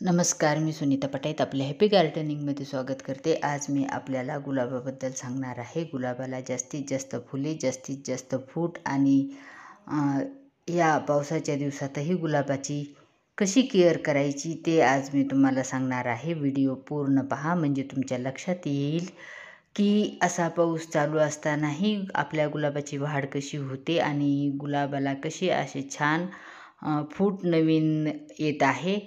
नमस्कार, मी सुनीता पटाईत आपल्या हॅपी गार्डनिंगमध्ये स्वागत करते. आज मी आपल्याला गुलाबाबद्दल सांगणार आहे. गुलाबाला जास्तीत जास्त फुले, जास्तीत जास्त फूट आणि या पावसाच्या दिवसातही गुलाबाची कशी केअर करायची ते आज मी तुम्हाला सांगणार आहे. व्हिडिओ पूर्ण पहा म्हणजे तुमच्या लक्षात येईल की असा पाऊस चालू असतानाही आपल्या गुलाबाची वाढ कशी होते आणि गुलाबाला कशी असे छान फूट नवीन येत आहे.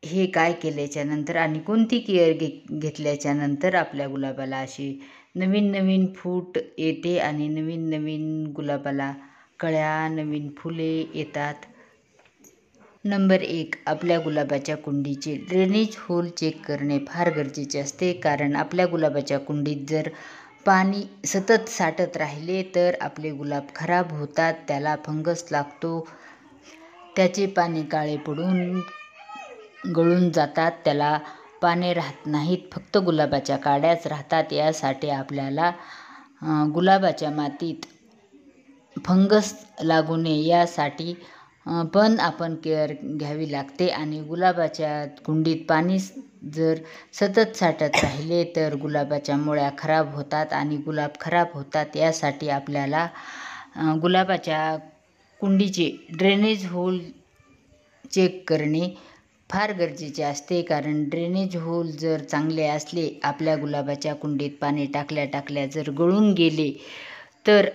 हे काय केल्याच्या नंतर आणि कोणती केअर घेतल्याच्या नंतर आपल्या गुलाबाला अशी नवीन नवीन फूट येते आणि नवीन नवीन गुलाबाला कळ्या, नवीन फुले येतात. नंबर 1, आपल्या गुलाबाच्या कुंडीचे ड्रेनेज होल चेक करणे फार गरजेचे असते. कारण आपल्या गुलाबाच्या कुंडीत जर पाणी सतत साठत राहिले तर आपले गुलाब खराब होतात, त्याला फंगस लागतो, त्याचे पाने काळे पडून गळून जातात, त्याला पाने राहत नाहीत, फक्त गुलाबाच्या काड्याच राहतात. यासाठी आपल्याला गुलाबाच्या मातीत फंगस लागू नये यासाठी पण आपण केअर घ्यावी लागते. आणि गुलाबाच्या कुंडीत पाणी जर सतत साठत राहिले तर गुलाबाच्या मुळ्या खराब होतात आणि गुलाब खराब होतात. यासाठी आपल्याला गुलाबाच्या कुंडीचे ड्रेनेज होल चेक करणे फार गरजेचे असते. कारण ड्रेनेज होल जर चांगले असले, आपल्या गुलाबाच्या कुंडीत पाणी टाकल्या जर गळून गेले तर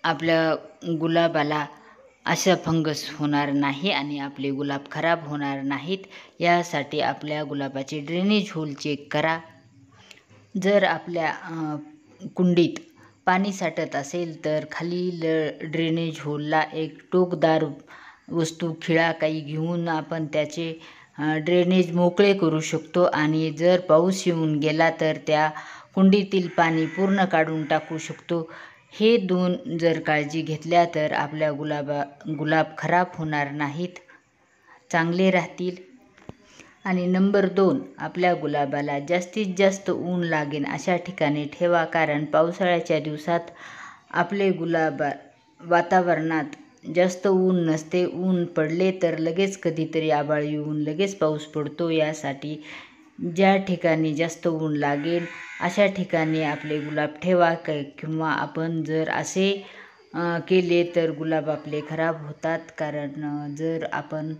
आपल्या गुलाबाला असा फंगस होणार नाही आणि आपले गुलाब खराब होणार नाहीत. यासाठी आपल्या गुलाबाचे ड्रेनेज होल चेक करा. जर आपल्या कुंडीत पाणी साठत असेल तर खालील ड्रेनेज होलला एक टोकदार वस्तू, खिळा काही घेऊन आपण त्याचे ड्रेनेज मोकळे करू शकतो. आणि जर पाऊस येऊन गेला तर त्या कुंडीतील पाणी पूर्ण काढून टाकू शकतो. हे 2 जर काळजी घेतल्या तर आपल्या गुलाब खराब होणार नाहीत, चांगले राहतील. आणि नंबर 2, आपल्या गुलाबाला जास्तीत जास्त ऊन लागेल अशा ठिकाणी ठेवा. कारण पावसाळ्याच्या दिवसात आपले गुलाब वातावरणात जास्त ऊन नसते. ऊन पडले तर लगेच कधीतरी आभाळ येऊन लगेच पाऊस पडतो. यासाठी ज्या ठिकाणी जास्त ऊन लागेल अशा ठिकाणी आपले गुलाब ठेवा. किंवा आपण जर असे केले तर गुलाब आपले खराब होतात. कारण जर आपण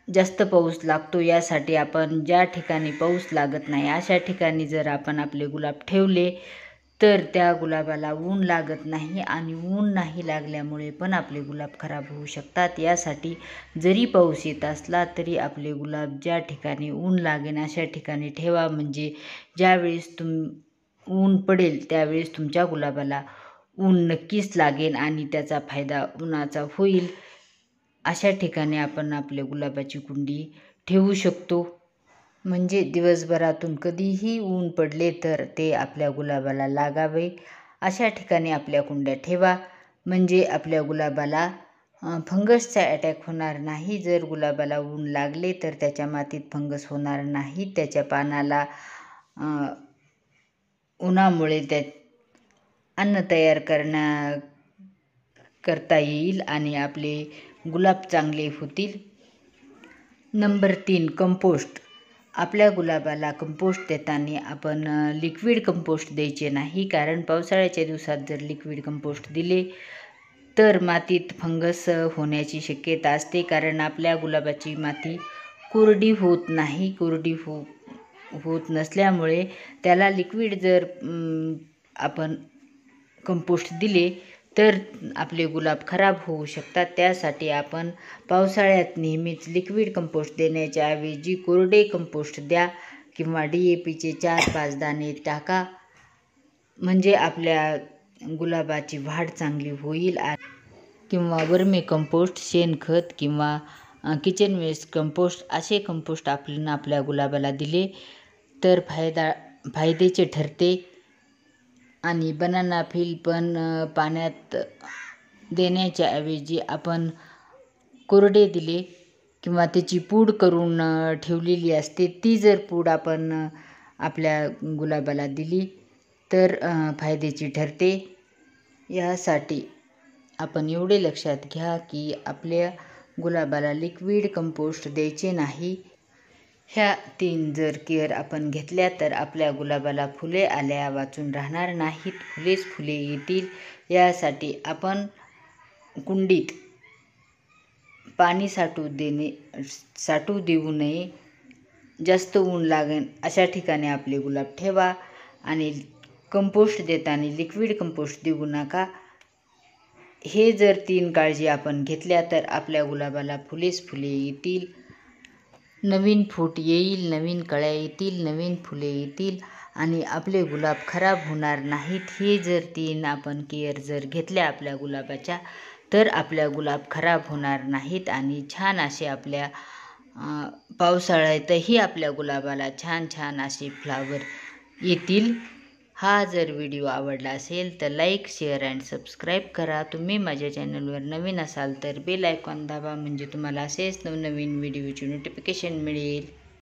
जास्त पाऊस लागतो यासाठी आपण ज्या ठिकाणी पाऊस लागत नाही अशा ठिकाणी जर आपण आपले गुलाब ठेवले तर त्या गुलाबाला ऊन लागत नाही आणि ऊन नाही लागल्यामुळे पण आपले गुलाब खराब होऊ शकतात. यासाठी जरी पाऊस येत असला तरी आपले गुलाब ज्या ठिकाणी ऊन लागेल अशा ठिकाणी ठेवा. म्हणजे ज्यावेळेस ऊन पडेल त्यावेळेस तुमच्या गुलाबाला ऊन नक्कीच लागेल आणि त्याचा फायदा उन्हाचा होईल. अशा ठिकाणी आपण आपल्या गुलाबाची कुंडी ठेवू शकतो. म्हणजे दिवसभरातून कधीही ऊन पडले तर ते आपल्या गुलाबाला लागावे अशा ठिकाणी आपल्या कुंड्या ठेवा. म्हणजे आपल्या गुलाबाला फंगसचा अटॅक होणार नाही. जर गुलाबाला ऊन लागले तर त्याच्या मातीत फंगस होणार नाही. त्याच्या पानाला उन्हामुळे त्या अन्न तयार करता येईल आणि आपले गुलाब चांगले होतील. Number 3, compost. आपल्या गुलाबाला कंपोस्ट देताना आपण लिक्विड कंपोस्ट द्यायचे नाही. कारण पावसाळ्याच्या दिवसात जर लिक्विड कंपोस्ट दिले तर मातीत फंगस होण्याची शक्यता असते. कारण आपल्या गुलाबाची माती कोरडी होत नाही. कोरडी होत नसल्यामुळे त्याला लिक्विड जर आपण कंपोस्ट दिले तर आपले गुलाब खराब होऊ शकतात. त्यासाठी आपण पावसाळ्यात नेहमीच लिक्विड कंपोस्ट देण्याच्या ऐवजी कोरडे कंपोस्ट द्या किंवा DAPचे 4-5 दाणे टाका. म्हणजे आपल्या गुलाबाची वाढ चांगली होईल. किंवा वर्मी कंपोस्ट, शेणखत किंवा किचन वेस्ट कंपोस्ट असे कंपोस्ट आपण आपल्या गुलाबाला दिले तर फायद्याचे ठरते. आणि बनाना फील पण पाण्यात देण्याच्या ऐवजी आपण कोरडे दिले किंवा त्याची पूड करून ठेवलेली असते, ती जर पूड आपण आपल्या गुलाबाला दिली तर फायद्याची ठरते. यासाठी आपण एवढे लक्षात घ्या की आपल्या गुलाबाला लिक्विड कंपोस्ट द्यायचे नाही. ह्या 3 जर केअर आपण घेतल्या तर आपल्या गुलाबाला फुले आल्या वाचून राहणार नाहीत, फुलेच फुले येतील. यासाठी आपण कुंडीत पाणी साठू देऊ नये. जास्त ऊन लागेल अशा ठिकाणी आपले गुलाब ठेवा आणि कंपोस्ट देताना लिक्विड कंपोस्ट देऊ नका. हे जर 3 काळजी आपण घेतल्या तर आपल्या गुलाबाला फुलेच फुले येतील, नवीन फूट येईल, नवीन कळ्या येतील, नवीन फुले येतील आणि आपले गुलाब खराब होणार नाहीत. हे जर 3 आपण केअर जर घेतल्या आपल्या गुलाबाच्या तर आपल्या गुलाब खराब होणार नाहीत आणि छान असे आपल्या पावसाळ्यातही आपल्या गुलाबाला छान छान असे फ्लावर येतील. हा जर व्हिडिओ आवडला असेल तर लाईक, शेअर अँड सबस्क्राईब करा. तुम्ही माझ्या चॅनलवर नवीन असाल तर बेल आयकॉन दाबा, म्हणजे तुम्हाला असेच नवनवीन व्हिडिओची नोटिफिकेशन मिळेल.